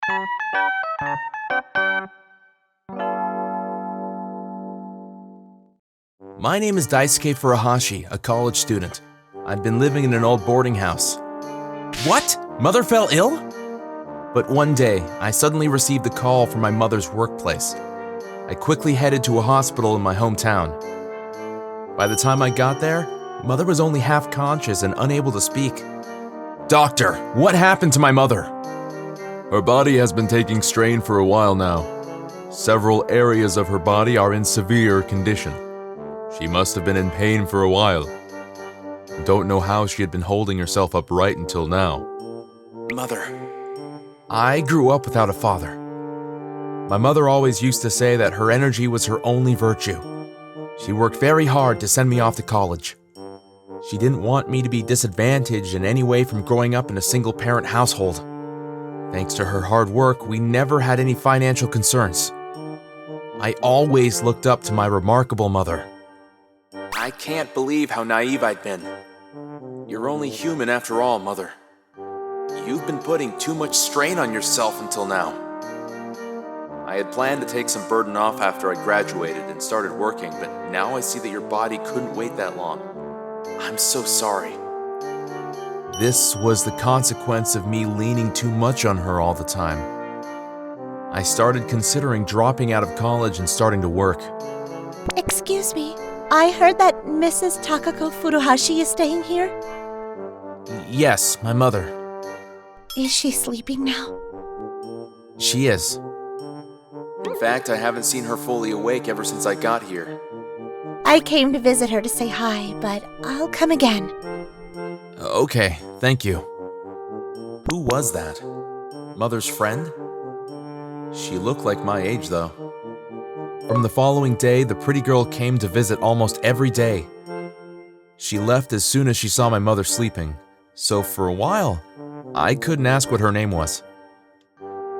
My name is Daisuke Furuhashi, a college student. I've been living in an old boarding house. What? Mother fell ill? But one day, I suddenly received a call from my mother's workplace. I quickly headed to a hospital in my hometown. By the time I got there, Mother was only half conscious and unable to speak. Doctor, what happened to my mother? Her body has been taking strain for a while now. Several areas of her body are in severe condition. She must have been in pain for a while. Don't know how she had been holding herself upright until now. Mother. I grew up without a father. My mother always used to say that her energy was her only virtue. She worked very hard to send me off to college. She didn't want me to be disadvantaged in any way from growing up in a single-parent household. Thanks to her hard work, we never had any financial concerns. I always looked up to my remarkable mother. I can't believe how naive I'd been. You're only human after all, Mother. You've been putting too much strain on yourself until now. I had planned to take some burden off after I graduated and started working, but now I see that your body couldn't wait that long. I'm so sorry. This was the consequence of me leaning too much on her all the time. I started considering dropping out of college and starting to work. Excuse me, I heard that Mrs. Takako Furuhashi is staying here? Yes, my mother. Is she sleeping now? She is. In fact, I haven't seen her fully awake ever since I got here. I came to visit her to say hi, but I'll come again. Okay, thank you. Who was that? Mother's friend? She looked like my age, though. From the following day, the pretty girl came to visit almost every day. She left as soon as she saw my mother sleeping, so for a while, I couldn't ask what her name was.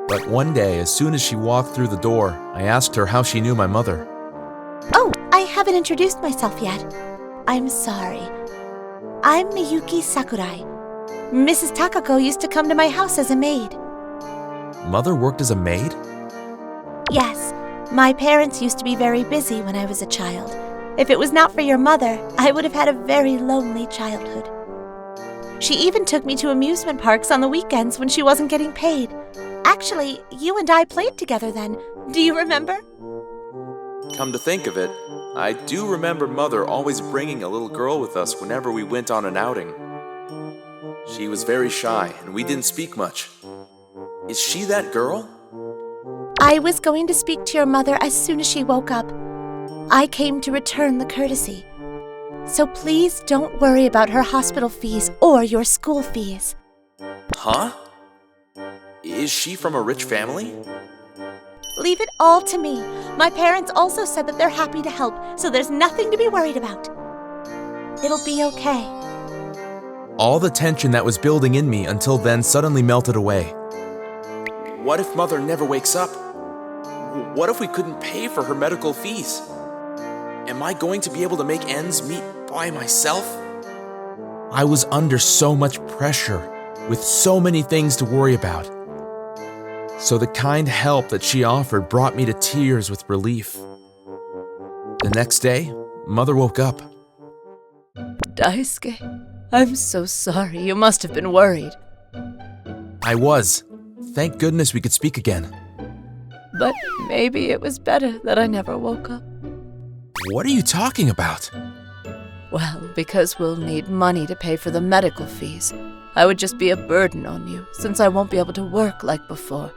But one day, as soon as she walked through the door, I asked her how she knew my mother. Oh, I haven't introduced myself yet. I'm sorry. I'm Miyuki Sakurai. Mrs. Takako used to come to my house as a maid. Mother worked as a maid? Yes, my parents used to be very busy when I was a child. If it was not for your mother, I would have had a very lonely childhood. She even took me to amusement parks on the weekends when she wasn't getting paid. Actually, you and I played together then. Do you remember? Come to think of it, I do remember Mother always bringing a little girl with us whenever we went on an outing. She was very shy, and we didn't speak much. Is she that girl? I was going to speak to your mother as soon as she woke up. I came to return the courtesy. So please don't worry about her hospital fees or your school fees. Huh? Is she from a rich family? Leave it all to me. My parents also said that they're happy to help, so there's nothing to be worried about. It'll be okay. All the tension that was building in me until then suddenly melted away. What if Mother never wakes up? What if we couldn't pay for her medical fees? Am I going to be able to make ends meet by myself? I was under so much pressure, with so many things to worry about. So the kind help that she offered brought me to tears with relief. The next day, Mother woke up. Daisuke, I'm so sorry. You must have been worried. I was. Thank goodness we could speak again. But maybe it was better that I never woke up. What are you talking about? Well, because we'll need money to pay for the medical fees. I would just be a burden on you, since I won't be able to work like before.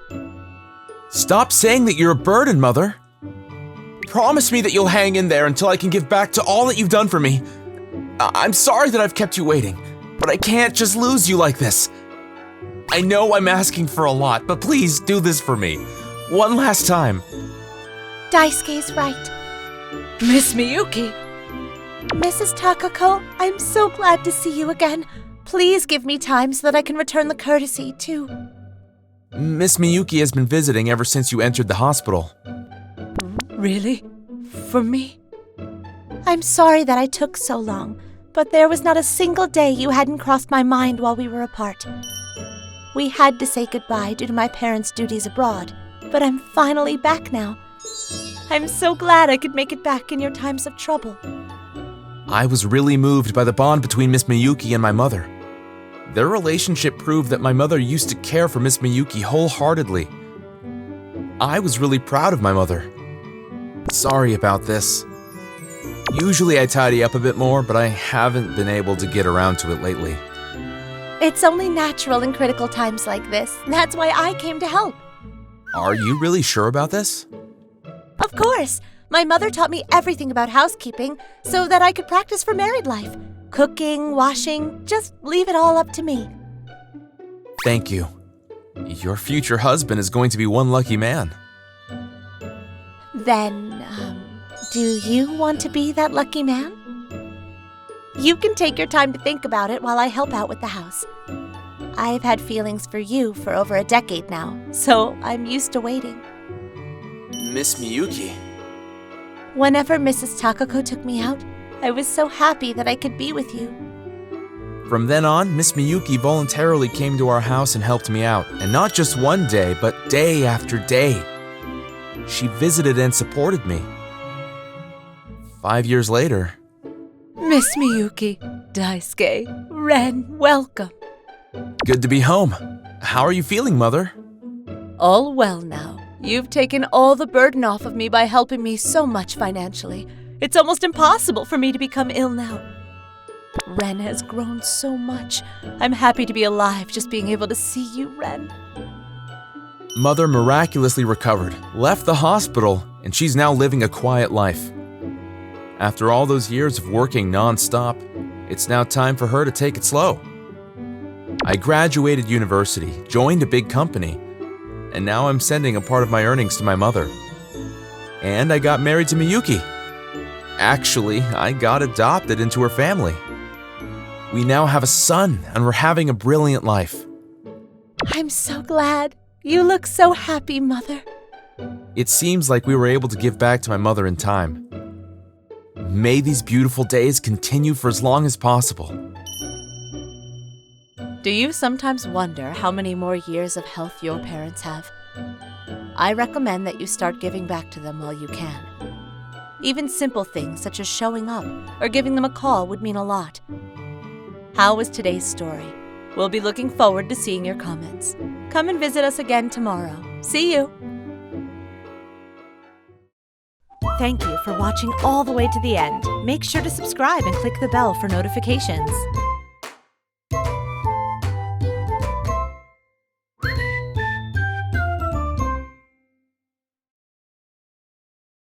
Stop saying that you're a burden, Mother. Promise me that you'll hang in there until I can give back to all that you've done for me. I'm sorry that I've kept you waiting, but I can't just lose you like this. I know I'm asking for a lot, but please do this for me. One last time. Daisuke's right. Miss Miyuki! Mrs. Takako, I'm so glad to see you again. Please give me time so that I can return the courtesy, too. Miss Miyuki has been visiting ever since you entered the hospital. Really? For me? I'm sorry that I took so long, but there was not a single day you hadn't crossed my mind while we were apart. We had to say goodbye due to my parents' duties abroad, but I'm finally back now. I'm so glad I could make it back in your times of trouble. I was really moved by the bond between Miss Miyuki and my mother. Their relationship proved that my mother used to care for Miss Miyuki wholeheartedly. I was really proud of my mother. Sorry about this. Usually I tidy up a bit more, but I haven't been able to get around to it lately. It's only natural in critical times like this. That's why I came to help. Are you really sure about this? Of course. My mother taught me everything about housekeeping so that I could practice for married life. Cooking, washing, just leave it all up to me. Thank you. Your future husband is going to be one lucky man. Then, do you want to be that lucky man? You can take your time to think about it while I help out with the house. I've had feelings for you for over a decade now, so I'm used to waiting. Miss Miyuki. Whenever Mrs. Takako took me out, I was so happy that I could be with you. From then on, Miss Miyuki voluntarily came to our house and helped me out, and not just one day, but day after day. She visited and supported me. 5 years later... Miss Miyuki, Daisuke, Ren, welcome. Good to be home. How are you feeling, Mother? All well now. You've taken all the burden off of me by helping me so much financially. It's almost impossible for me to become ill now. Ren has grown so much. I'm happy to be alive just being able to see you, Ren. Mother miraculously recovered, left the hospital, and she's now living a quiet life. After all those years of working non-stop, it's now time for her to take it slow. I graduated university, joined a big company, and now I'm sending a part of my earnings to my mother. And I got married to Miyuki. Actually, I got adopted into her family. We now have a son, and we're having a brilliant life. I'm so glad. You look so happy, Mother. It seems like we were able to give back to my mother in time. May these beautiful days continue for as long as possible. Do you sometimes wonder how many more years of health your parents have? I recommend that you start giving back to them while you can. Even simple things such as showing up or giving them a call would mean a lot. How was today's story? We'll be looking forward to seeing your comments. Come and visit us again tomorrow. See you! Thank you for watching all the way to the end. Make sure to subscribe and click the bell for notifications.